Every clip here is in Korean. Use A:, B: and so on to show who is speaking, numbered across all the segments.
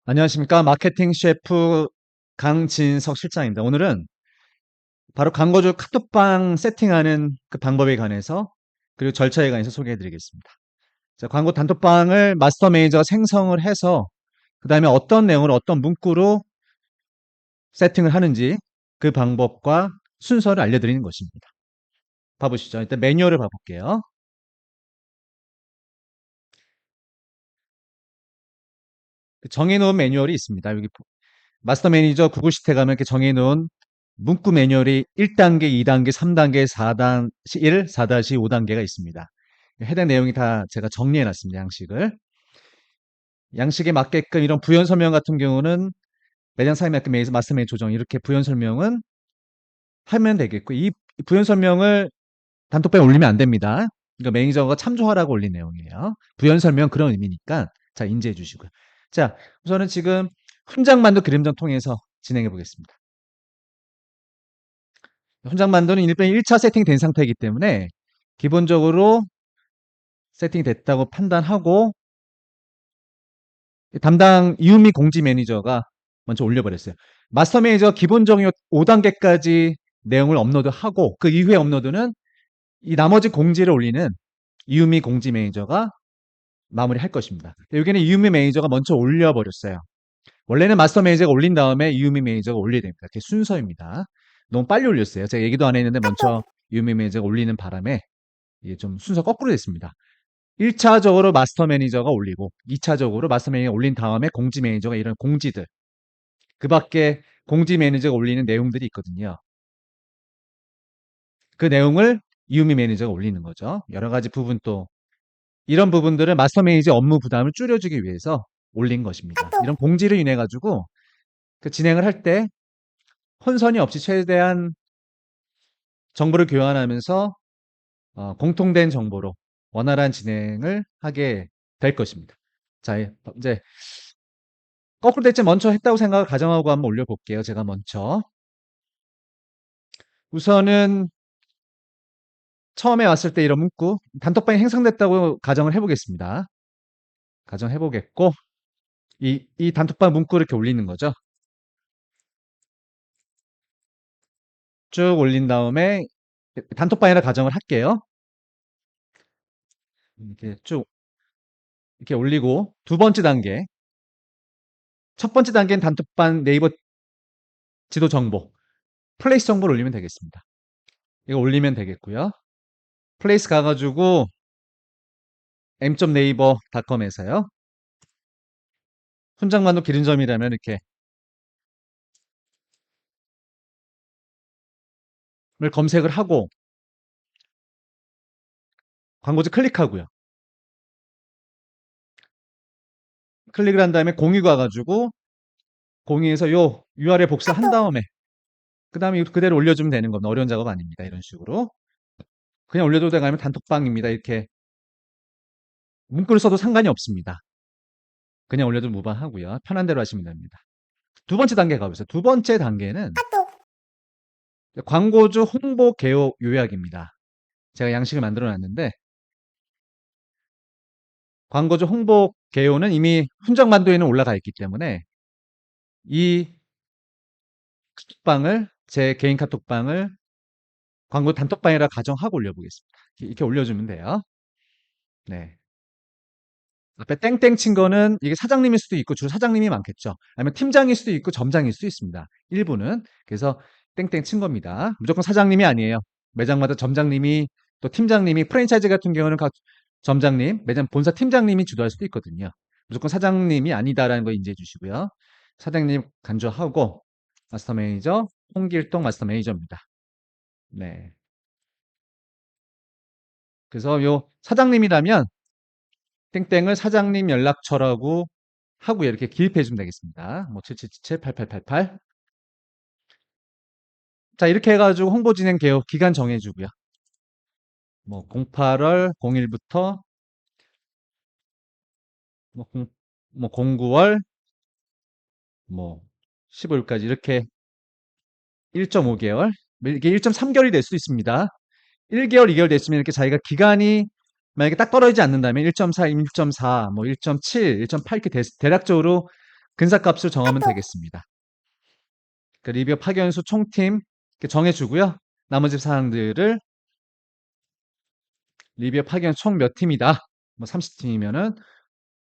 A: 안녕하십니까. 마케팅 셰프 강진석 실장입니다. 오늘은 바로 광고주 카톡방 세팅하는 그 방법에 관해서 그리고 절차에 관해서 소개해 드리겠습니다. 자, 광고 단톡방을 마스터 매니저가 생성을 해서 그 다음에 어떤 내용으로 어떤 문구로 세팅을 하는지 그 방법과 순서를 알려드리는 것입니다. 봐보시죠. 일단 매뉴얼을 봐볼게요. 정해놓은 매뉴얼이 있습니다. 여기 마스터 매니저 구글 시트에 가면 이렇게 정해놓은 문구 매뉴얼이 1단계, 2단계, 3단계, 4-1, 4-5단계가 있습니다. 해당 내용이 다 제가 정리해 놨습니다. 양식을. 양식에 맞게끔 이런 부연 설명 같은 경우는 매장 사장에 맞게 마스터 매니저 조정 이렇게 부연 설명은 하면 되겠고 이 부연 설명을 단톡방에 올리면 안 됩니다. 그러니까 매니저가 참조하라고 올린 내용이에요. 부연 설명 그런 의미니까 자 인지해 주시고요. 자 우선은 지금 훈장만두 그림전 통해서 진행해 보겠습니다. 훈장만두는 일단 1차 세팅된 상태이기 때문에 기본적으로 세팅됐다고 판단하고 담당 이유미 공지 매니저가 먼저 올려버렸어요. 마스터 매니저 기본적인 5단계까지 내용을 업로드하고 그 이후에 업로드는 이 나머지 공지를 올리는 이유미 공지 매니저가 마무리할 것입니다. 여기는 이유미 매니저가 먼저 올려버렸어요. 원래는 마스터 매니저가 올린 다음에 이유미 매니저가 올려야 됩니다. 이렇게 순서입니다. 너무 빨리 올렸어요. 제가 얘기도 안 했는데 먼저 이유미 매니저가 올리는 바람에 이게 좀 순서 거꾸로 됐습니다. 1차적으로 마스터 매니저가 올리고 2차적으로 마스터 매니저가 올린 다음에 공지 매니저가 이런 공지들 그 밖에 공지 매니저가 올리는 내용들이 있거든요. 그 내용을 이유미 매니저가 올리는 거죠. 여러 가지 부분 또 이런 부분들은 마스터 매니저 업무 부담을 줄여주기 위해서 올린 것입니다. 이런 공지를 인해 가지고 그 진행을 할 때 혼선이 없이 최대한 정보를 교환하면서 공통된 정보로 원활한 진행을 하게 될 것입니다. 자, 이제 거꾸로 대체 먼저 했다고 생각을 가정하고 한번 올려볼게요. 제가 먼저. 우선은 처음에 왔을 때 이런 문구, 단톡방이 행성됐다고 가정을 해보겠습니다. 가정해보겠고, 이 단톡방 문구 이렇게 올리는 거죠. 쭉 올린 다음에 단톡방이라 가정을 할게요. 이렇게 쭉 이렇게 올리고 두 번째 단계, 첫 번째 단계는 단톡방 네이버 지도 정보, 플레이스 정보를 올리면 되겠습니다. 이거 올리면 되겠고요. 플레이스 가가지고 m.naver.com에서요. 훈장만두 기름점이라면 이렇게 검색을 하고 광고주 클릭하고요. 클릭을 한 다음에 공유 가가지고 공유해서 요 URL 복사한 다음에 그 다음에 그대로 올려주면 되는 겁니다. 어려운 작업 아닙니다. 이런 식으로 그냥 올려도 되고 아니면 단톡방입니다. 이렇게 문구를 써도 상관이 없습니다. 그냥 올려도 무방하고요. 편한 대로 하시면 됩니다. 두 번째 단계 가보세요. 두 번째 단계는 광고주 홍보 개요 요약입니다. 제가 양식을 만들어 놨는데 광고주 홍보 개요는 이미 훈장만두에는 올라가 있기 때문에 이 카톡방을 제 개인 카톡방을 광고 단톡방이라 가정하고 올려보겠습니다. 이렇게 올려주면 돼요. 네. 앞에 땡땡 친 거는 이게 사장님일 수도 있고 주로 사장님이 많겠죠. 아니면 팀장일 수도 있고 점장일 수도 있습니다. 일부는. 그래서 땡땡 친 겁니다. 무조건 사장님이 아니에요. 매장마다 점장님이 또 팀장님이 프랜차이즈 같은 경우는 각 점장님, 매장 본사 팀장님이 주도할 수도 있거든요. 무조건 사장님이 아니다라는 거 인지해 주시고요. 사장님 간주하고 마스터 매니저 홍길동 마스터 매니저입니다. 네. 그래서 요 사장님이라면 땡땡을 사장님 연락처라고 하고요. 이렇게 기입해 주면 되겠습니다. 뭐 7777-8888. 자, 이렇게 해가지고 홍보 진행 개요 기간 정해주고요. 뭐 08월 01부터 뭐, 09월 뭐 15일까지 이렇게 1.5개월 이게 1.3개월이 될 수도 있습니다. 1개월, 2개월 됐으면 이렇게 자기가 기간이 만약에 딱 떨어지지 않는다면 1.4, 1.4, 뭐 1.7, 1.8 이렇게 대략적으로 근사값을 정하면 되겠습니다. 그 리뷰어 파견수 총팀 이렇게 정해주고요. 나머지 사항들을 리뷰어 파견 총 몇 팀이다. 뭐 30팀이면은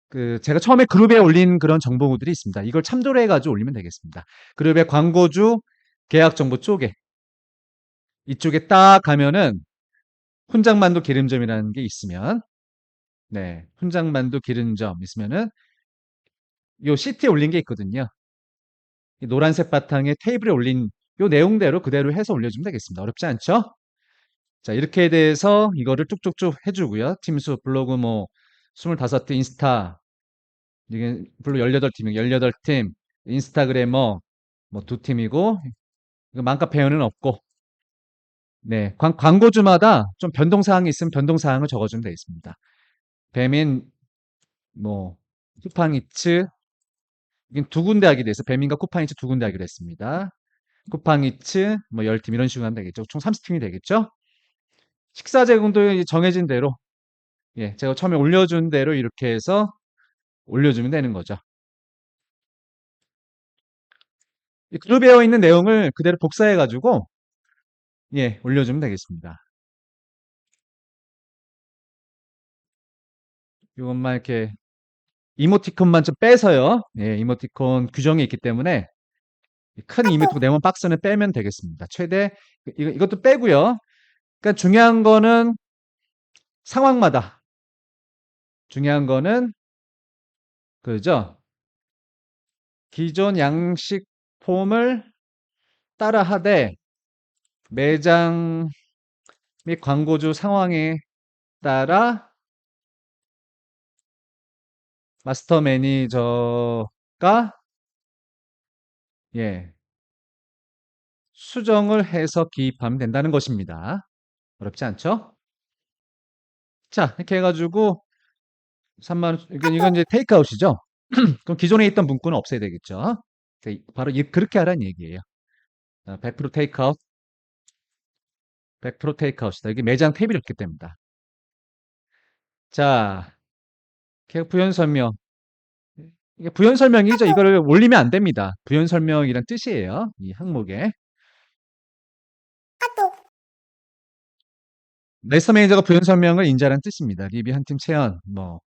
A: 그 제가 처음에 그룹에 올린 그런 정보들이 있습니다. 이걸 참조를 해가지고 올리면 되겠습니다. 그룹의 광고주 계약 정보 쪽에 이쪽에 딱 가면은 훈장만두 기름점이라는 게 있으면 네, 훈장만두 기름점 있으면은 요 시트에 올린 게 있거든요. 이 노란색 바탕에 테이블에 올린 요 내용대로 그대로 해서 올려주면 되겠습니다. 어렵지 않죠? 자, 이렇게 돼서 이거를 쭉쭉쭉 해주고요. 팀수, 블로그 뭐 25팀, 인스타 이게 블로그 18팀, 18팀, 인스타그래머 뭐 2팀이고 이거 맘카페어는 없고 네, 광고주마다 좀 변동사항이 있으면 변동사항을 적어주면 되겠습니다. 배민 뭐 쿠팡이츠 이게 두 군데 하게 돼서 배민과 쿠팡이츠 두 군데 하기로 했습니다. 쿠팡이츠 뭐 10팀 이런 식으로 하면 되겠죠. 총 30팀이 되겠죠. 식사 제공도 정해진 대로 예, 제가 처음에 올려준 대로 이렇게 해서 올려주면 되는 거죠. 이 그룹에 있는 내용을 그대로 복사해가지고 예, 올려주면 되겠습니다. 이것만 이렇게 이모티콘만 좀 빼서요. 예, 이모티콘 규정이 있기 때문에 큰 이모티콘 네모 박스는 빼면 되겠습니다. 최대 이것도 빼고요. 그러니까 상황마다 중요한 거는 그죠? 기존 양식 폼을 따라하되 매장 및 광고주 상황에 따라 마스터 매니저가 예, 수정을 해서 기입하면 된다는 것입니다. 어렵지 않죠? 자, 이렇게 해가지고 3만 원, 이건 이제 테이크아웃이죠? 그럼 기존에 있던 문구는 없애야 되겠죠? 바로 그렇게 하라는 얘기예요. 100% 테이크아웃, 100% 테이크아웃이다. 이게 매장 탭이 이렇게 됩니다. 자, 계획 부연 설명. 이게 부연 설명이죠. 이거를 올리면 안 됩니다. 부연 설명이란 뜻이에요. 이 항목에. 레서 매니저가 부연 설명을 인지하라는 뜻입니다. 리뷰 한 팀 체험, 뭐.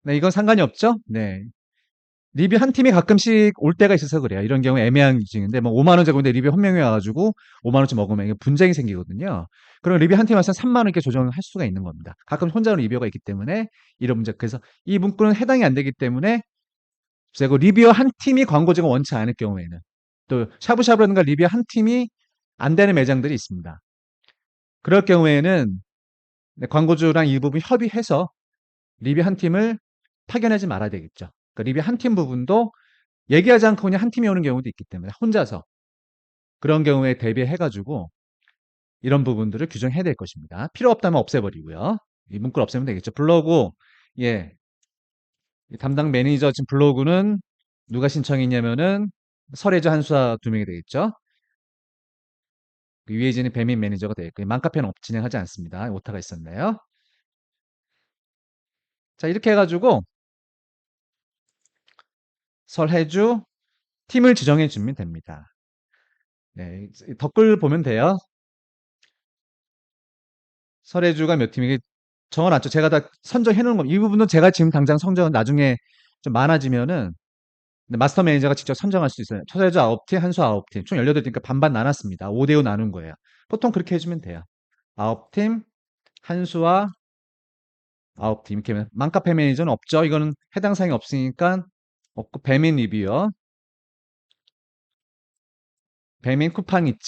A: 네, 이건 상관이 없죠? 네. 리뷰 한 팀이 가끔씩 올 때가 있어서 그래요. 이런 경우 애매한 기준인데, 뭐 5만 원 제공인데 리뷰 한 명이 와가지고 5만 원치 먹으면 이게 분쟁이 생기거든요. 그럼 리뷰 한 팀 와서 3만 원 이렇게 조정할 수가 있는 겁니다. 가끔 혼자 리뷰어가 있기 때문에 이런 문제. 그래서 이 문구는 해당이 안 되기 때문에 그리고 리뷰어 한 팀이 광고주가 원치 않을 경우에는 또 샤브샤브라든가 리뷰어 한 팀이 안 되는 매장들이 있습니다. 그럴 경우에는 네, 광고주랑 이 부분 협의해서 리뷰 한 팀을 파견하지 말아야 되겠죠. 그러니까 리뷰 한 팀 부분도 얘기하지 않고 그냥 한 팀이 오는 경우도 있기 때문에 혼자서 그런 경우에 대비해가지고 이런 부분들을 규정해야 될 것입니다. 필요 없다면 없애버리고요. 이 문구를 없애면 되겠죠. 블로그 예 담당 매니저 지금 블로그는 누가 신청했냐면은 설혜주 한수아 두 명이 되겠죠. 유해진이 배민 매니저가 되겠고 맘카페는 진행하지 않습니다. 오타가 있었네요. 자 이렇게 해가지고 설혜주 팀을 지정해 주면 됩니다. 네, 댓글 보면 돼요. 설혜주가 몇 팀이 정해놨죠. 제가 다 선정해 놓은 겁니다. 이 부분은 제가 지금 당장 선정은 나중에 좀 많아지면은 마스터 매니저가 직접 선정할 수 있어요. 설혜주 9팀, 한수 9팀. 총 18팀이니까 반반 나눴습니다. 5대5 나눈 거예요. 보통 그렇게 해주면 돼요. 9팀, 한수와 9팀. 이렇게 하면 맘카페 매니저는 없죠. 이거는 해당 사항이 없으니까 없고 배민 리뷰어, 배민 쿠팡이츠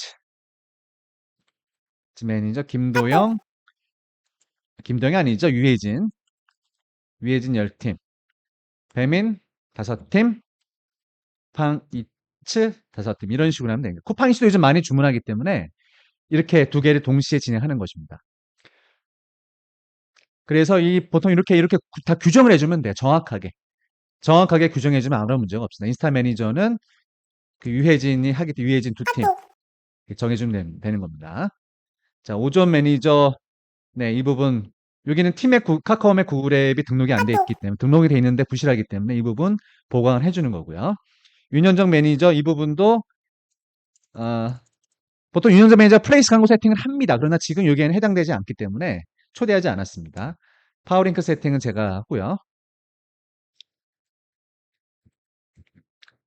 A: 매니저 김도영, 김도영이 아니죠. 유해진 10팀, 배민 5팀, 쿠팡이츠 5팀 이런 식으로 하면 됩니다. 쿠팡이츠도 요즘 많이 주문하기 때문에 이렇게 두 개를 동시에 진행하는 것입니다. 그래서 보통 이렇게 다 규정을 해주면 돼요. 정확하게 규정해주면 아무런 문제가 없습니다. 인스타 매니저는 그 유해진이 하기 때문에 유해진 2팀 정해주면 되는 겁니다. 자, 오전 매니저 네, 이 부분 여기는 팀의 카카오의 구글 앱이 등록이 안 돼 있기 때문에, 등록이 돼 있는데 부실하기 때문에 이 부분 보강을 해주는 거고요. 윤현정 매니저 이 부분도 보통 윤현정 매니저 플레이스 광고 세팅을 합니다. 그러나 지금 여기에는 해당되지 않기 때문에 초대하지 않았습니다. 파워링크 세팅은 제가 하고요.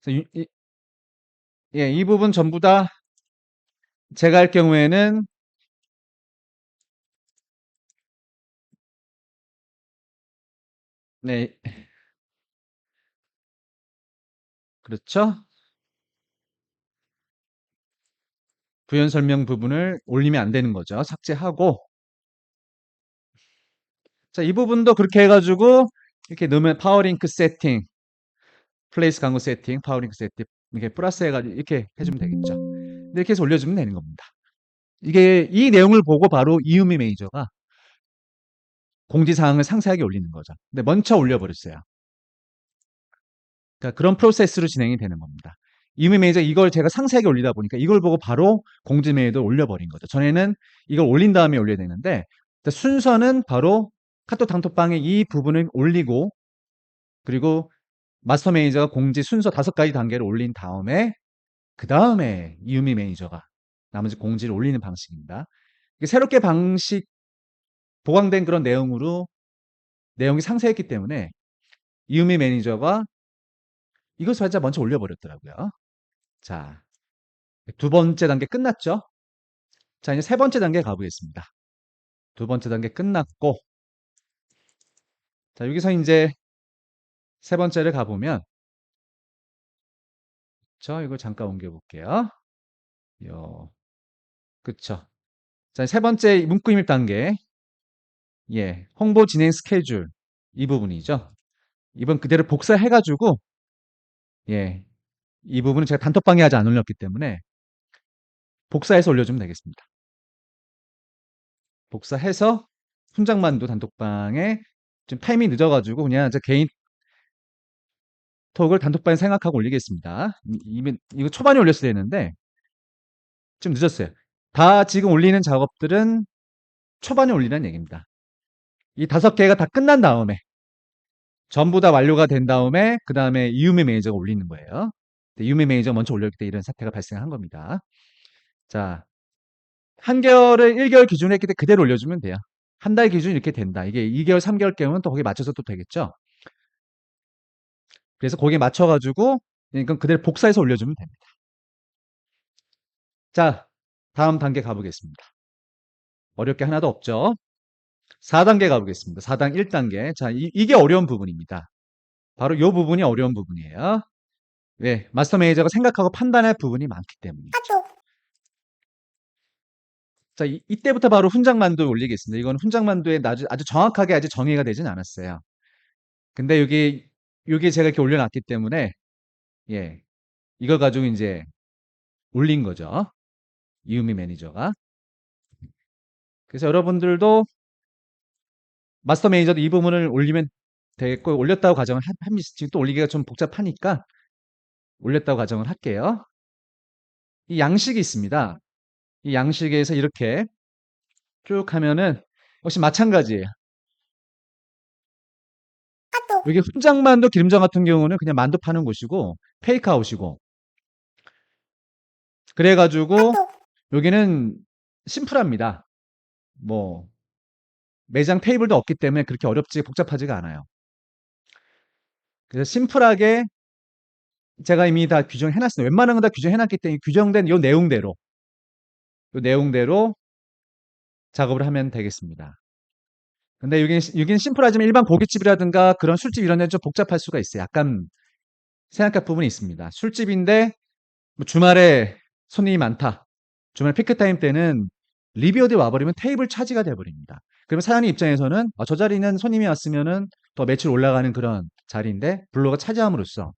A: 그래서 예, 이 부분 전부 다 제가 할 경우에는 네, 그렇죠. 부연 설명 부분을 올리면 안 되는 거죠. 삭제하고 자, 이 부분도 그렇게 해가지고 이렇게 넣으면 파워링크 세팅, 플레이스 광고 세팅, 파워링크 세팅 이렇게 플러스 해가지고 이렇게 해주면 되겠죠. 이렇게 해서 올려주면 되는 겁니다. 이게 이 내용을 보고 바로 이유미 매니저가 공지사항을 상세하게 올리는 거죠. 근데 먼저 올려버렸어요. 그러니까 그런 프로세스로 진행이 되는 겁니다. 이유미 매니저 이걸 제가 상세하게 올리다 보니까 이걸 보고 바로 공지 메일도 올려버린 거죠. 전에는 이걸 올린 다음에 올려야 되는데 순서는 바로 카톡 단톡방에 이 부분을 올리고 그리고 마스터 매니저가 공지 순서 5가지 단계를 올린 다음에 그 다음에 이유미 매니저가 나머지 공지를 올리는 방식입니다. 이게 새롭게 방식 보강된 그런 내용으로 내용이 상세했기 때문에 이유미 매니저가 이것을 살짝 먼저 올려버렸더라고요. 자, 두 번째 단계 끝났죠? 자, 이제 세 번째 단계 가보겠습니다. 두 번째 단계 끝났고 자, 여기서 이제 세 번째를 가보면 이걸 잠깐 옮겨볼게요. 그쵸. 자, 세 번째 문구 입력 단계 예, 홍보 진행 스케줄 이 부분이죠. 이번 그대로 복사해가지고 예, 이 부분은 제가 단톡방에 아직 안 올렸기 때문에 복사해서 올려주면 되겠습니다. 복사해서 훈장만두 단톡방에 좀 타이밍이 늦어가지고 그냥 제 개인 톡을 단톡방에 생각하고 올리겠습니다. 이거 초반에 올렸어야 되는데 좀 늦었어요. 다 지금 올리는 작업들은 초반에 올리는 얘기입니다. 이 5개가 다 끝난 다음에 전부 다 완료가 된 다음에 그 다음에 이유미 매니저가 올리는 거예요. 이유미 매니저가 먼저 올렸기 때문에 이런 사태가 발생한 겁니다. 자, 한개월을 1개월 기준으로 했기 때문에 그대로 올려주면 돼요. 한 달 기준 이렇게 된다. 이게 2개월, 3개월 경우는 또 거기에 맞춰서 또 되겠죠. 그래서 거기에 맞춰가지고 이건 그대로 복사해서 올려주면 됩니다. 자, 다음 단계 가보겠습니다. 어렵게 하나도 없죠. 4단계 가보겠습니다. 4단 1단계. 자, 이게 어려운 부분입니다. 바로 이 부분이 어려운 부분이에요. 왜? 마스터 매니저가 생각하고 판단할 부분이 많기 때문이죠. 자, 이때부터 바로 훈장만두 올리겠습니다. 이건 훈장만두에 아주 정확하게 아직 정의가 되진 않았어요. 근데 여기 제가 이렇게 올려놨기 때문에, 예, 이걸 가지고 이제 올린 거죠. 이유미 매니저가. 그래서 여러분들도 마스터 매니저도 이 부분을 올리면 되겠고, 올렸다고 가정을 합니다. 지금 또 올리기가 좀 복잡하니까 올렸다고 가정을 할게요. 이 양식이 있습니다. 이 양식에서 이렇게 쭉 하면은 역시 마찬가지예요. 여기 훈장만두 기름장 같은 경우는 그냥 만두 파는 곳이고 페이크아웃이고 그래가지고 여기는 심플합니다. 뭐 매장 테이블도 없기 때문에 그렇게 어렵지 복잡하지가 않아요. 그래서 심플하게 제가 이미 다 규정해놨어요. 웬만한 건 다 규정해놨기 때문에 규정된 요 내용대로 작업을 하면 되겠습니다. 근데 여기는 심플하지만 일반 고깃집이라든가 그런 술집 이런 데는 좀 복잡할 수가 있어요. 약간 생각할 부분이 있습니다. 술집인데 뭐 주말에 손님이 많다. 주말 피크타임 때는 리뷰어디 와버리면 테이블 차지가 돼버립니다. 그러면 사장님 입장에서는 저 자리는 손님이 왔으면은 더 매출 올라가는 그런 자리인데 블로거가 차지함으로써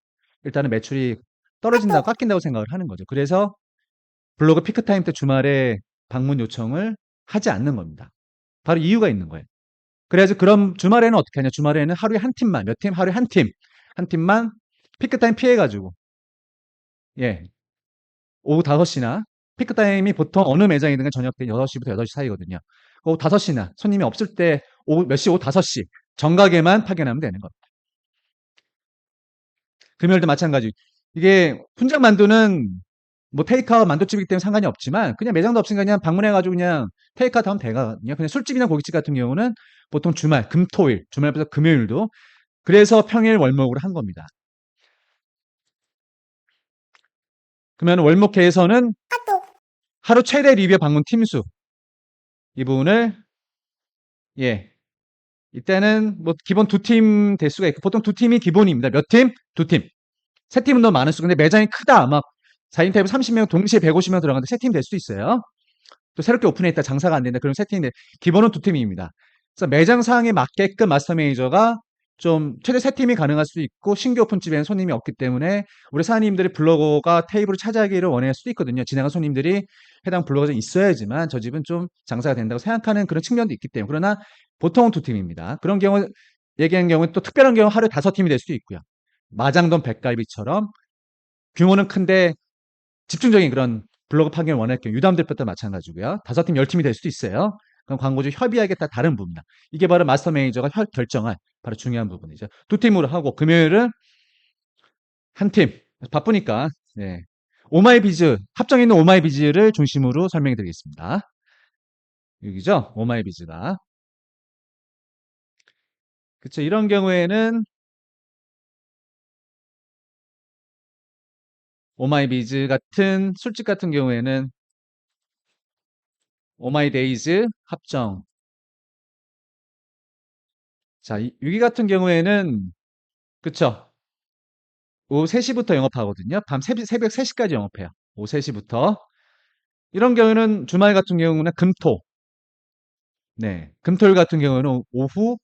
A: 일단은 매출이 떨어진다고 깎인다고 생각을 하는 거죠. 그래서 블로그 피크타임 때 주말에 방문 요청을 하지 않는 겁니다. 바로 이유가 있는 거예요. 그래서 그럼 주말에는 어떻게 하냐? 주말에는 하루에 한 팀만, 몇 팀? 하루에 한 팀만 피크타임 피해가지고, 예, 오후 5시나, 피크타임이 보통 어느 매장이든 저녁 때 6시부터 8시 사이거든요. 오후 5시나 손님이 없을 때 몇 시? 오후 5시. 정각에만 파견하면 되는 겁니다. 금요일도 마찬가지. 이게 훈장 만두는 뭐 테이크아웃 만두집이기 때문에 상관이 없지만 그냥 매장도 없으니까 그냥 방문해가지고 그냥 테이크아웃 하면 되거든요. 그냥 술집이나 고깃집 같은 경우는 보통 주말, 금토일, 주말부터 금요일도 그래서 평일 월목으로 한 겁니다. 그러면 월목회에서는 하루 최대 리뷰 방문 팀수 이 부분을 예 이때는 뭐 기본 2팀 될 수가 있고 보통 2팀이 기본입니다. 몇 팀? 2팀. 3팀은 더 많을 수 근데 매장이 크다 막 4인 테이블 30명 동시에 150명 들어가는데 3팀 될 수도 있어요. 또 새롭게 오픈했다 장사가 안 된다 그럼 3팀인데 기본은 2팀입니다. 그래서 매장 사항에 맞게끔 마스터 매니저가 좀 최대 3팀이 가능할 수도 있고 신규 오픈집에는 손님이 없기 때문에 우리 사장님들이 블로거가 테이블을 차지하기를 원할 수도 있거든요. 지나간 손님들이 해당 블로거가 좀 있어야지만 저 집은 좀 장사가 된다고 생각하는 그런 측면도 있기 때문에 그러나 보통은 2팀입니다. 그런 경우 얘기한 경우는 또 특별한 경우 하루에 5팀이 될 수도 있고요. 마장동 백갈비처럼 규모는 큰데 집중적인 그런 블로그 파견을 원할 경우 유담들부터 마찬가지고요. 5팀, 10팀이 될 수도 있어요. 그럼 광고주 협의하겠다 다른 부분이다. 이게 바로 마스터 매니저가 결정할 바로 중요한 부분이죠. 2팀으로 하고 금요일은 한 팀. 바쁘니까 네. 오마이비즈 합정에 있는 오마이비즈를 중심으로 설명해 드리겠습니다. 여기죠? 오마이비즈가. 그쵸. 이런 경우에는 오마이비즈 같은 술집 같은 경우에는 오마이데이즈 합정. 자, 여기 같은 경우에는 그쵸. 오후 3시부터 영업하거든요. 밤 새벽 3시까지 영업해요. 오후 3시부터. 이런 경우는 주말 같은 경우는 금토. 네. 금토일 같은 경우는 오후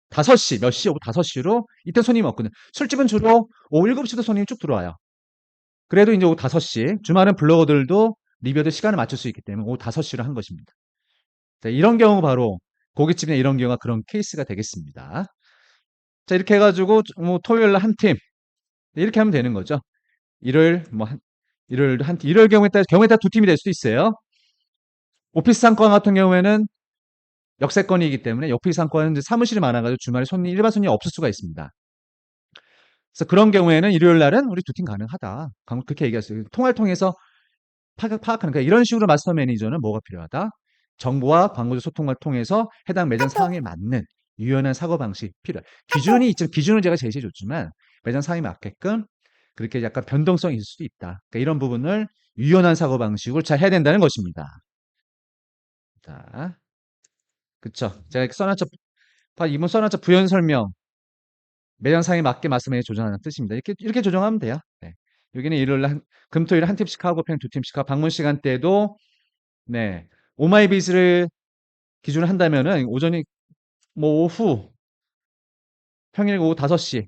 A: 5시, 몇 시? 오후 5시로 이때 손님이 없거든요. 술집은 주로 오후 7시도 손님이 쭉 들어와요. 그래도 이제 오후 5시. 주말은 블로거들도 리뷰도 시간을 맞출 수 있기 때문에 오후 5시로 한 것입니다. 자, 이런 경우 바로 고깃집이나 이런 경우가 그런 케이스가 되겠습니다. 자, 이렇게 해가지고 뭐 토요일 날 한 팀. 이렇게 하면 되는 거죠. 일요일 뭐 일요일도 한 팀. 일요일 경우에 따라 2팀이 될 수도 있어요. 오피스 상권 같은 경우에는 역세권이기 때문에 오피스 상권은 이제 사무실이 많아가지고 주말에 일반 손님이 없을 수가 있습니다. 그래서 그런 경우에는 일요일 날은 우리 2팀 가능하다. 그렇게 얘기했어요. 통화를 통해서 파악하는 거야. 이런 식으로 마스터 매니저는 뭐가 필요하다? 정보와 광고주 소통을 통해서 해당 매장 상황에 맞는 유연한 사고방식 필요해. 기준이 있죠. 기준은 제가 제시해줬지만 매장 상황에 맞게끔 그렇게 약간 변동성이 있을 수도 있다. 그러니까 이런 부분을 유연한 사고방식으로 잘 해야 된다는 것입니다. 자, 그쵸. 제가 써놨죠. 이번 써놨죠. 부연 설명. 매장 상황에 맞게 말씀해 조정하는 뜻입니다. 이렇게 조정하면 돼요. 네. 여기는 일요일 금토일 한 팀씩 하고 평일 2팀씩 하고 방문 시간대도 네. 오마이비즈를 기준으로 한다면은 오전이 뭐 오후 평일 오후 5시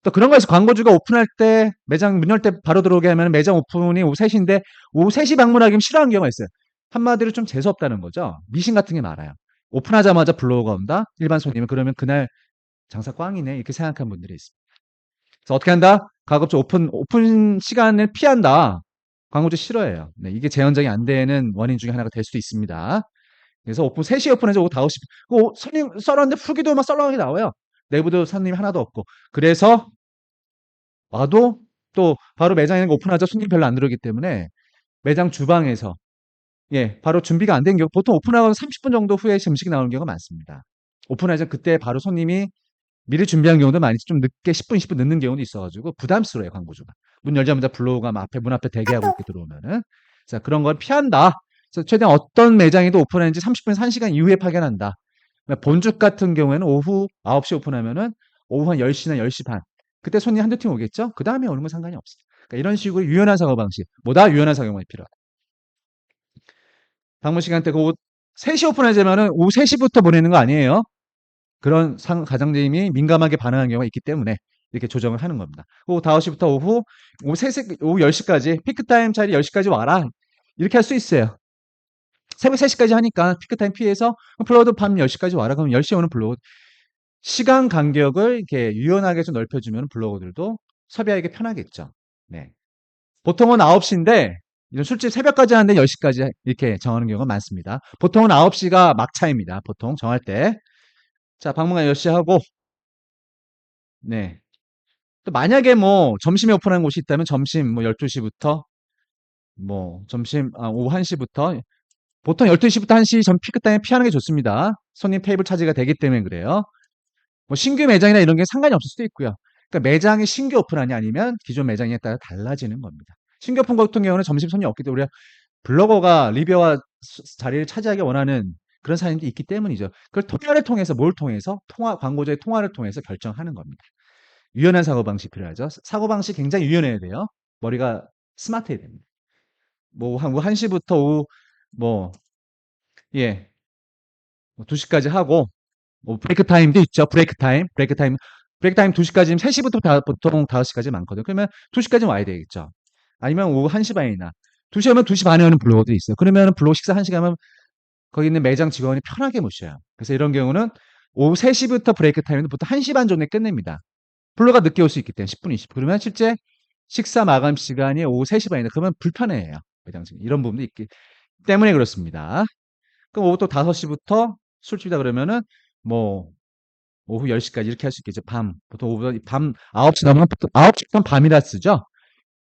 A: 또 그런 거에서 광고주가 오픈할 때 매장 문 열 때 바로 들어오게 하면 매장 오픈이 오후 3시인데 오후 3시 방문하기면 싫어하는 경우가 있어요. 한마디로 좀 재수없다는 거죠. 미신 같은 게 많아요. 오픈하자마자 블로거가 온다. 일반 손님은 그러면 그날 장사 꽝이네 이렇게 생각하는 분들이 있습니다. 그래서 어떻게 한다? 가급적 오픈 시간을 피한다. 광고주 싫어해요. 네, 이게 재현적이 안 되는 원인 중에 하나가 될 수도 있습니다. 그래서 3시에 오픈해서 오후 5시. 손님 썰었는데 후기도 막 썰렁하게 나와요. 내부도 손님이 하나도 없고. 그래서 와도 또 바로 매장에 오픈하자 손님 별로 안 들어오기 때문에 매장 주방에서 예, 바로 준비가 안 된 경우 보통 오픈하고 30분 정도 후에 음식이 나오는 경우가 많습니다. 오픈하자 그때 바로 손님이 미리 준비한 경우도 많이 좀 늦게 10분, 20분 늦는 경우도 있어가지고 부담스러워요, 광고주가. 문 열자마자 블로우가 문 앞에 대기하고 이렇게 들어오면은. 자, 그런 걸 피한다. 그래서 최대한 어떤 매장에도 오픈했는지 30분에서 1시간 이후에 파견한다. 본죽 같은 경우에는 오후 9시 오픈하면은 오후 한 10시나 10시 반. 그때 손님 한두 팀 오겠죠? 그 다음에 오는 건 상관이 없어요. 그러니까 이런 식으로 유연한 사고방식. 뭐다? 유연한 사고방식이 필요하다. 방문 시간대 오후 3시 오픈하자면은 오후 3시부터 보내는 거 아니에요? 그런 가장님이 민감하게 반응하는 경우가 있기 때문에 이렇게 조정을 하는 겁니다. 오후 5시부터 오후 10시까지 피크타임 차리 10시까지 와라. 이렇게 할 수 있어요. 새벽 3시까지 하니까 피크타임 피해서 블로거도 밤 10시까지 와라. 그럼 10시에 오는 블로거 시간 간격을 이렇게 유연하게 좀 넓혀주면 블로거들도 섭외하기 편하겠죠. 네. 보통은 9시인데 이런 술집 새벽까지 하는데 10시까지 이렇게 정하는 경우가 많습니다. 보통은 9시가 막차입니다. 보통 정할 때. 자, 방문간 10시 하고, 네. 또 만약에 뭐 점심에 오픈하는 곳이 있다면 점심 뭐 12시부터 뭐 점심 오후 1시부터 보통 12시부터 1시 전 피크 타임 피하는 게 좋습니다. 손님 테이블 차지가 되기 때문에 그래요. 뭐 신규 매장이나 이런 게 상관이 없을 수도 있고요. 그러니까 매장이 신규 오픈하냐 아니면 기존 매장에 따라 달라지는 겁니다. 신규 오픈 같은 경우는 점심 손님이 없기 때문에 우리가 블로거가 리뷰와 자리를 차지하기 원하는 그런 사람들이 있기 때문이죠. 그걸 통화를 통해서 뭘 통해서 광고주의 통화를 통해서 결정하는 겁니다. 유연한 사고방식 필요하죠. 사고방식 굉장히 유연해야 돼요. 머리가 스마트해야 됩니다. 뭐, 한 1시부터 오후, 뭐, 예, 뭐 2시까지 하고, 뭐, 브레이크 타임도 있죠. 브레이크 타임. 브레이크 타임 2시까지면 3시부터 보통 5시까지 많거든요. 그러면 2시까지 와야 되겠죠. 아니면 오후 1시 반이나. 2시 하면 2시 반에 오는 블로거들이 있어요. 그러면 블로거 식사 1시간 하면 거기 있는 매장 직원이 편하게 모셔요. 그래서 이런 경우는 오후 3시부터 브레이크 타임은 보통 1시 반 정도에 끝냅니다. 블로거가 늦게 올 수 있기 때문에 10분, 20분. 그러면 실제 식사 마감 시간이 오후 3시 반이다. 그러면 불편해해요. 매장 직원. 이런 부분도 있기 때문에 그렇습니다. 그럼 오후 또 5시부터 술집이다 그러면은 뭐 오후 10시까지 이렇게 할 수 있겠죠. 보통 오후 밤 9시 넘으면 보통 9시부터 밤이라 쓰죠.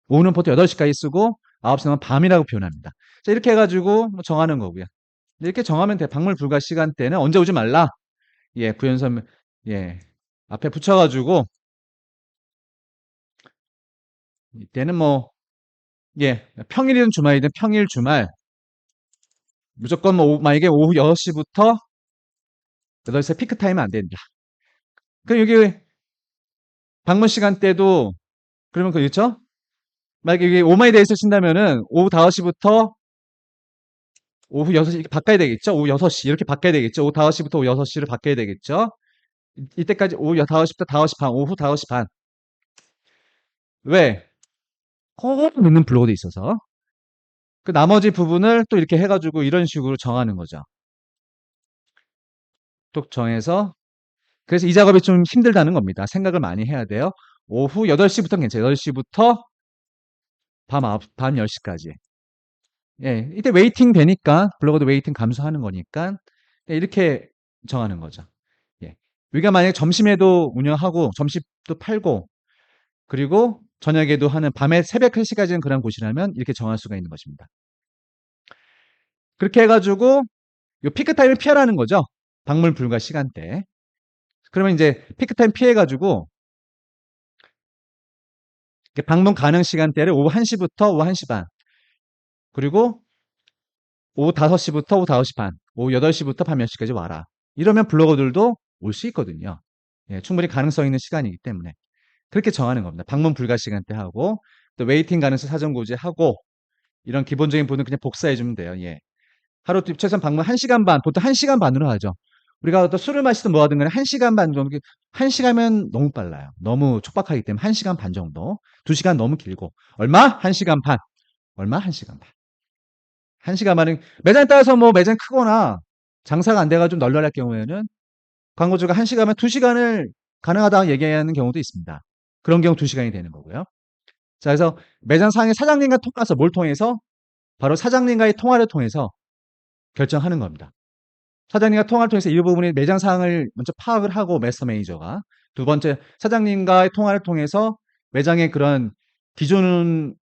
A: 오후는 보통 8시까지 쓰고 9시 넘으면 밤이라고 표현합니다. 자, 이렇게 해가지고 뭐 정하는 거고요. 이렇게 정하면 돼. 방문 불가 시간대는 언제 오지 말라. 예, 구연선 예 앞에 붙여가지고 이때는 뭐 예, 평일이든 주말이든 평일 주말 무조건 뭐 만약에 오후 6시부터 8시 피크 타임은 안 된다. 그럼 여기 방문 시간대도 그러면 그렇죠? 만약에 이게 오마이데이를 쓴다면은 오후 5시부터 오후 6시 이렇게 바꿔야 되겠죠? 오후 6시 이렇게 바꿔야 되겠죠? 오후 5시부터 오후 6시를 바꿔야 되겠죠? 이때까지 오후 5시부터 5시 반, 오후 5시 반. 왜? 꼭 넣는 블로그도 있어서. 그 나머지 부분을 또 이렇게 해가지고 이런 식으로 정하는 거죠. 또 정해서. 그래서 이 작업이 좀 힘들다는 겁니다. 생각을 많이 해야 돼요. 오후 8시부터는 괜찮아요. 8시부터 밤 10시까지. 예, 이때 웨이팅 되니까, 블로거도 웨이팅 감소하는 거니까, 예, 이렇게 정하는 거죠. 예. 우리가 만약에 점심에도 운영하고, 점심도 팔고, 그리고 저녁에도 하는 밤에 새벽 3시까지는 그런 곳이라면 이렇게 정할 수가 있는 것입니다. 그렇게 해가지고, 요 피크타임을 피하라는 거죠. 방문 불가 시간대. 그러면 이제 피크타임 피해가지고, 방문 가능 시간대를 오후 1시부터 오후 1시 반, 그리고 오후 5시부터 오후 5시 반, 오후 8시부터 밤 10시까지 와라. 이러면 블로거들도 올 수 있거든요. 예, 충분히 가능성 있는 시간이기 때문에. 그렇게 정하는 겁니다. 방문 불가 시간대 하고, 또 웨이팅 가능성 사전 고지하고, 이런 기본적인 부분은 그냥 복사해주면 돼요. 예. 하루 최소한 방문 1시간 반, 보통 1시간 반으로 하죠. 우리가 또 술을 마시든 뭐 하든 간에 1시간 반 정도, 1시간이면 너무 빨라요. 너무 촉박하기 때문에 1시간 반 정도. 2시간 너무 길고. 얼마? 1시간 반. 얼마? 1시간 반. 1시간 반은 매장에 따라서 뭐 매장 크거나 장사가 안 돼가 좀 널널할 경우에는 광고주가 1시간이면 2시간을 가능하다고 얘기하는 경우도 있습니다. 그런 경우 2시간이 되는 거고요. 자, 그래서 매장 상의 사장님과 통해서 뭘 통해서? 바로 사장님과의 통화를 통해서 결정하는 겁니다. 사장님과 통화를 통해서 이 부분의 매장 상황을 먼저 파악을 하고 매스터 매니저가 두 번째 사장님과의 통화를 통해서 매장의 그런 기존에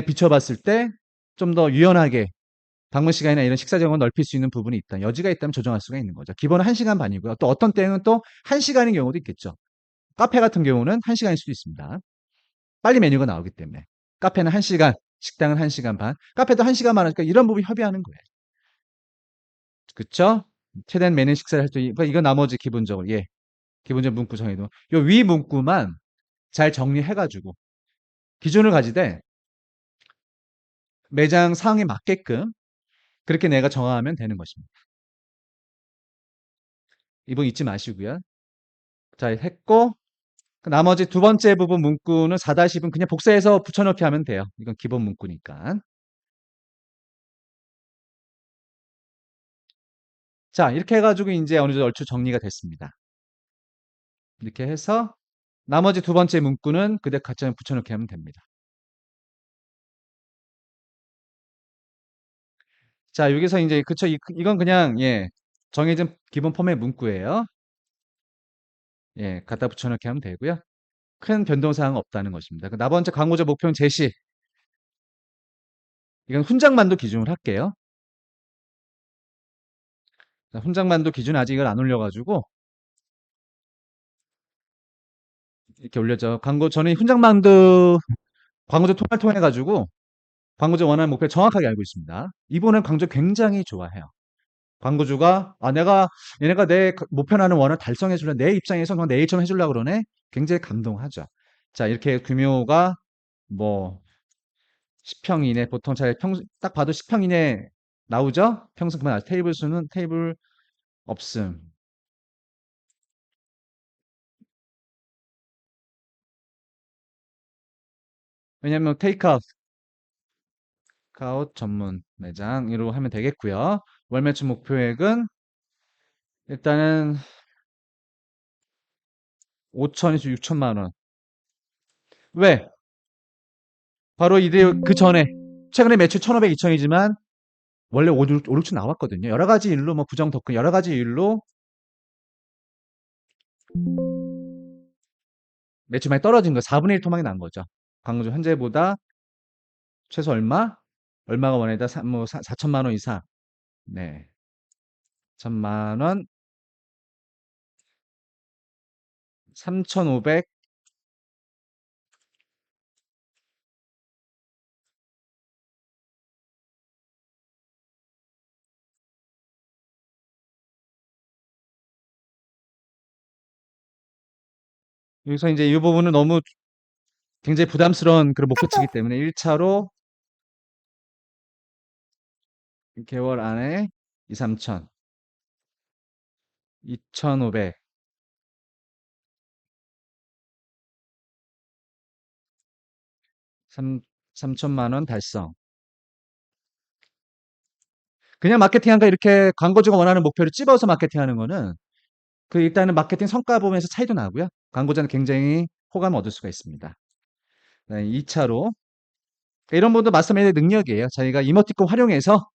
A: 비춰봤을 때 좀 더 유연하게 방문 시간이나 이런 식사 정원 넓힐 수 있는 부분이 있다. 여지가 있다면 조정할 수가 있는 거죠. 기본은 1시간 반이고요. 또 어떤 때는 또 1시간인 경우도 있겠죠. 카페 같은 경우는 1시간일 수도 있습니다. 빨리 메뉴가 나오기 때문에. 카페는 1시간, 식당은 1시간 반. 카페도 1시간 반 하니까 이런 부분 협의하는 거예요. 그쵸? 최대한 메뉴 식사를 할 때, 이거 나머지 기본적으로, 예. 기본적 문구 정해도. 요 위 문구만 잘 정리해가지고 기준을 가지되 매장 상황에 맞게끔 그렇게 내가 정하면 되는 것입니다. 이 부분 잊지 마시고요. 자, 했고, 그 나머지 두 번째 부분 문구는 4-10은 그냥 복사해서 붙여넣기 하면 돼요. 이건 기본 문구니까. 자, 이렇게 해가지고 이제 어느 정도 얼추 정리가 됐습니다. 이렇게 해서 나머지 두 번째 문구는 그대로 같이 붙여넣기 하면 됩니다. 자, 여기서 이제 그쵸 이건 그냥 예 정해진 기본 폼의 문구예요. 예, 갖다 붙여넣기 하면 되고요. 큰 변동사항은 없다는 것입니다. 그 나머지 광고적 목표는 제시. 이건 훈장만도 기준으로 할게요. 자, 훈장만도 기준 아직 이걸 안 올려가지고 이렇게 올려져. 저는 훈장만도 광고주 통화를 통해 가지고 광고주 원하는 목표를 정확하게 알고 있습니다. 이분은 광고주 굉장히 좋아해요. 광고주가 내가 얘네가 내 목표하는 원을 달성해 줄래, 내 입장에서 그냥 내 일처럼 해주려고 그러네. 굉장히 감동하죠. 자, 이렇게 규모가 뭐 10평 이내, 보통 잘 딱 봐도 10평 이내 나오죠. 평승 그만 테이블 수는 테이블 없음. 왜냐면 테이크아웃 전문 매장으로 하면 되겠고요. 월 매출 목표액은 일단은 5천에서 6천만 원. 왜? 바로 그 전에 최근에 매출 1,500, 2천이지만 원래 5, 6천 나왔거든요. 여러 가지 일로 뭐 부정 덕분 여러 가지 일로 매출 많이 떨어진 거 4분의 1 토막이 난 거죠. 광주 현재보다 최소 얼마? 얼마가 원해다 뭐 4천만 원 이상. 네. 1천만 원, 3,500. 여기서 이제 이 부분은 너무 굉장히 부담스러운 그런 목표치이기 때문에 1차로 개월 안에 2, 3천, 2,500, 3천만 원 달성. 그냥 마케팅한 거 이렇게 광고주가 원하는 목표를 찝어서 마케팅하는 거는 그 일단은 마케팅 성과 보면서 차이도 나고요. 광고자는 굉장히 호감을 얻을 수가 있습니다. 네, 2차로 이런 분도 마스터매니저 능력이에요. 자기가 이모티콘 활용해서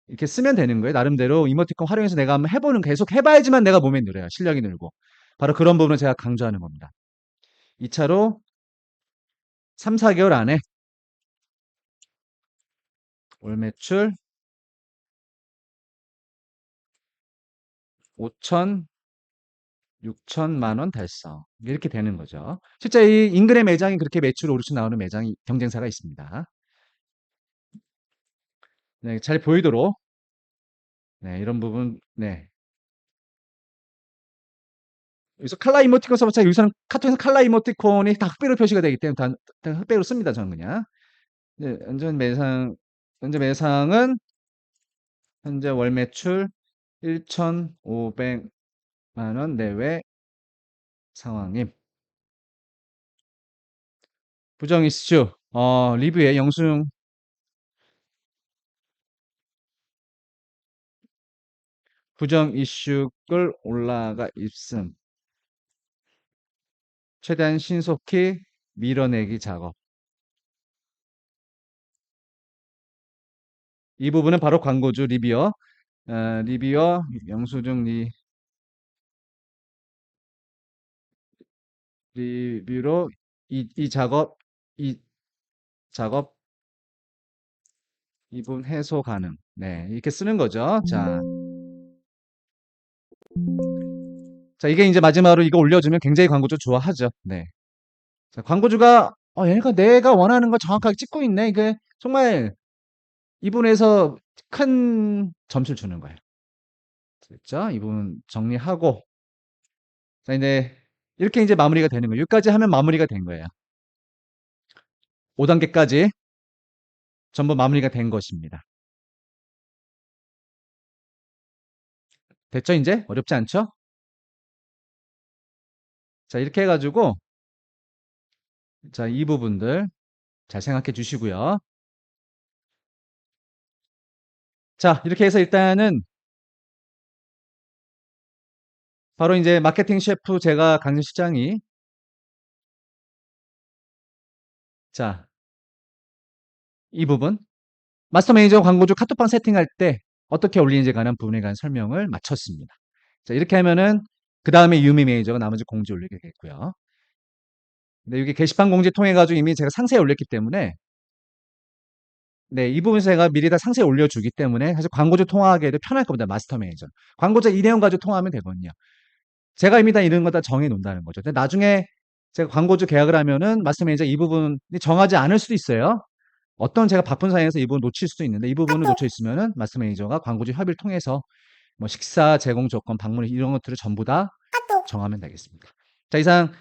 A: 이렇게 쓰면 되는 거예요. 나름대로 이모티콘 활용해서 내가 한번 해보는 계속 해봐야지만 내가 몸에 늘어요. 실력이 늘고. 바로 그런 부분을 제가 강조하는 겁니다. 2차로 3, 4개월 안에 월 매출 5천, 6천만 원 달성. 이렇게 되는 거죠. 실제 이 인근의 매장이 그렇게 매출 오르쳐 나오는 매장이 경쟁사가 있습니다. 네, 잘 보이도록 네, 이런 부분 네. 여기서 칼라 이모티콘 써봤자 여기서는 카톡에서 칼라 이모티콘이 다 흑백으로 표시가 되기 때문에 다 흑백으로 씁니다. 저는 그냥. 네, 현재 매상은 현재 월 매출 1,500만 원 내외 상황임. 부정 이슈, 리뷰에 영수증 부정 이슈 끌 올라가 있음. 최대한 신속히 밀어내기 작업. 이 부분은 바로 광고주 리뷰어 영수증 리뷰로 이 작업, 이 작업, 이 부분 해소 가능. 네, 이렇게 쓰는 거죠. 자, 이게 이제 마지막으로 이거 올려주면 굉장히 광고주 좋아하죠. 네. 자, 광고주가, 얘가 내가 원하는 걸 정확하게 찍고 있네. 이게 정말 이분에서 큰 점수를 주는 거예요. 됐죠? 이 부분 정리하고. 자, 이제 이렇게 이제 마무리가 되는 거예요. 여기까지 하면 마무리가 된 거예요. 5단계까지 전부 마무리가 된 것입니다. 됐죠, 이제? 어렵지 않죠? 자, 이렇게 해가지고, 자, 이 부분들 잘 생각해 주시고요. 자, 이렇게 해서 일단은 바로 이제 마케팅 셰프 제가 강진 실장이 자, 이 부분 마스터 매니저 광고주 카톡방 세팅할 때 어떻게 올리는지에 관한 부분에 관한 설명을 마쳤습니다. 자, 이렇게 하면은 그 다음에 이유미 매니저가 나머지 공지 올리게 되겠고요. 근데 여기 게시판 공지 통해 가지고 이미 제가 상세히 올렸기 때문에 네, 이 부분 제가 미리 다 상세히 올려주기 때문에 사실 광고주 통화하기에도 편할 겁니다. 마스터 매니저. 광고자 이 내용 가지고 통화하면 되거든요. 제가 이미 다 이런 거 다 정해 놓는다는 거죠. 근데 나중에 제가 광고주 계약을 하면은 마스터 매니저 이 부분이 정하지 않을 수도 있어요. 어떤 제가 바쁜 상황에서 이 부분 놓칠 수도 있는데 이 부분을 놓쳐 있으면은 마스터 매니저가 광고주 협의를 통해서 뭐 식사 제공 조건, 방문 이런 것들을 전부 다 정하면 되겠습니다. 자, 이상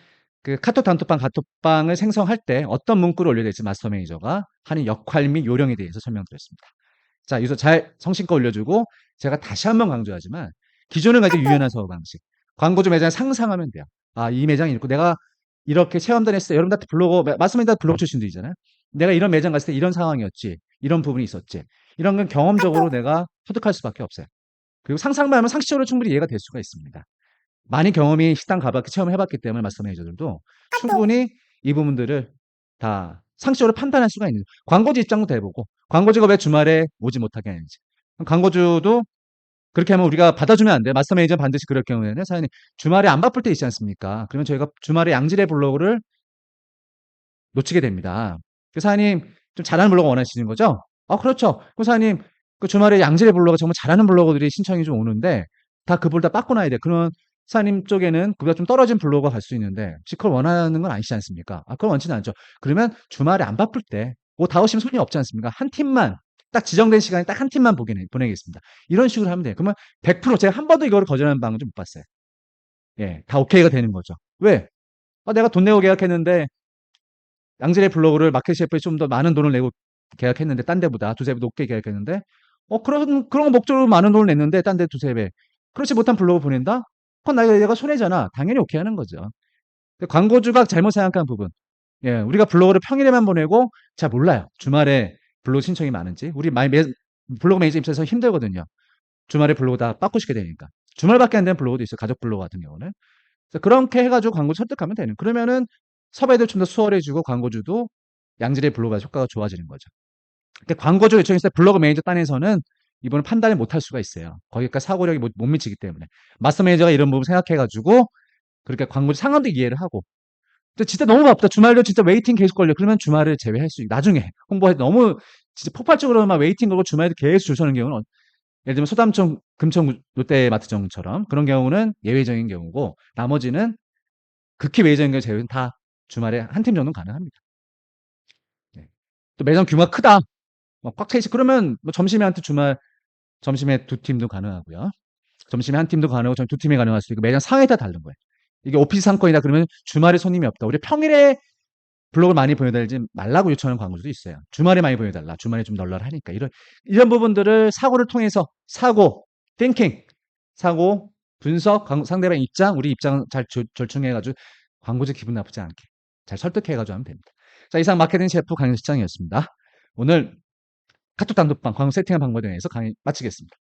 A: 그 카톡 단톡방, 카톡방을 생성할 때 어떤 문구를 올려야 될지 마스터 매니저가 하는 역할 및 요령에 대해서 설명드렸습니다. 자, 여기서 잘 성심껏 올려주고 제가 다시 한번 강조하지만 기존을 가지고 유연한 사고 방식. 광고주 매장을 상상하면 돼요. 아, 이 매장이 있고 내가 이렇게 체험단 했을 때 여러분들 블로거, 마스터 매니저 블로거 출신들이잖아요. 내가 이런 매장 갔을 때 이런 상황이었지. 이런 부분이 있었지. 이런 건 경험적으로 내가 터득할 수밖에 없어요. 그리고 상상만 하면 상식적으로 충분히 이해가 될 수가 있습니다. 많이 경험이 식당 가봤기 체험을 해봤기 때문에 마스터 매니저들도 충분히 이 부분들을 다 상식적으로 판단할 수가 있는 광고주 입장도 해보고 광고주가 왜 주말에 오지 못하게 하는지 광고주도 그렇게 하면 우리가 받아주면 안 돼요. 마스터 매니저 반드시 그럴 경우에는 사장님 주말에 안 바쁠 때 있지 않습니까? 그러면 저희가 주말에 양질의 블로그를 놓치게 됩니다. 그 사장님 좀 잘하는 블로거 원하시는 거죠? 그렇죠. 그 사장님 그 주말에 양질의 블로거 정말 잘하는 블로거들이 신청이 좀 오는데 다 그걸 다 바꿔놔야 돼. 그런 사장님 쪽에는 그보다 좀 떨어진 블로거가 갈 수 있는데 혹시 그걸 원하는 건 아니지 않습니까? 그걸 원치는 않죠. 그러면 주말에 안 바쁠 때 다 오시면 손이 없지 않습니까? 한 팀만 딱 지정된 시간에 딱 한 팀만 보내겠습니다. 이런 식으로 하면 돼요. 그러면 100% 제가 한 번도 이거를 거절하는 방은 좀 못 봤어요. 예, 다 오케이가 되는 거죠. 왜? 내가 돈 내고 계약했는데 양질의 블로그를 마켓셰프에 좀 더 많은 돈을 내고 계약했는데 딴 데보다 두세 배 높게 계약했는데 그런 목적으로 많은 돈을 냈는데 딴 데 두세 배 그렇지 못한 블로그 보낸다? 그건 내가 손해잖아. 당연히 오케이 하는 거죠. 광고주가 잘못 생각한 부분. 예, 우리가 블로그를 평일에만 보내고 잘 몰라요. 주말에 블로그 신청이 많은지. 우리 블로그 매니저 입장에서 힘들거든요. 주말에 블로그 다 바꾸시게 되니까. 주말밖에 안 되는 블로그도 있어요. 가족 블로그 같은 경우는. 그래서 그렇게 해가지고 광고 설득하면 되는. 그러면은 섭외도 좀 더 수월해지고 광고주도 양질의 블로그가 효과가 좋아지는 거죠. 근데 광고주 요청했을 때 블로그 매니저 딴에서는 이번에 판단을 못 할 수가 있어요. 거기까지 사고력이 못 미치기 때문에. 마스터 매니저가 이런 부분 생각해가지고 그렇게 광고주 상황도 이해를 하고. 근데 진짜 너무 바쁘다. 주말도 진짜 웨이팅 계속 걸려. 그러면 주말을 제외할 수 있고. 나중에 홍보할 때 너무 진짜 폭발적으로만 웨이팅 걸고 주말에도 계속 줄 서는 경우는 예를 들면 소담청, 금천, 롯데마트점처럼 그런 경우는 예외적인 경우고 나머지는 극히 외적인 경우 제외는 다 주말에 한 팀 정도는 가능합니다. 네. 또 매장 규모가 크다. 꽉 차 있어. 그러면 뭐 점심에 한 팀, 점심에 두 팀도 가능하고요. 점심에 한 팀도 가능하고 두 팀이 가능할 수 있고 매장 상황에 따라 다른 거예요. 이게 오피스 상권이다 그러면 주말에 손님이 없다. 우리 평일에 블로그를 많이 보여달지 말라고 요청하는 광고주도 있어요. 주말에 많이 보여달라. 주말에 좀 널널하니까. 이런 부분들을 사고를 통해서 띵킹, 사고, 분석, 상대방 입장, 우리 입장 잘 절충해가지고 광고주 기분 나쁘지 않게 잘 설득해가지고 하면 됩니다. 자, 이상 마케팅 셰프 강현 실장이었습니다. 오늘 카톡 단톡방 광고 세팅한 방법에 대해서 강의 마치겠습니다.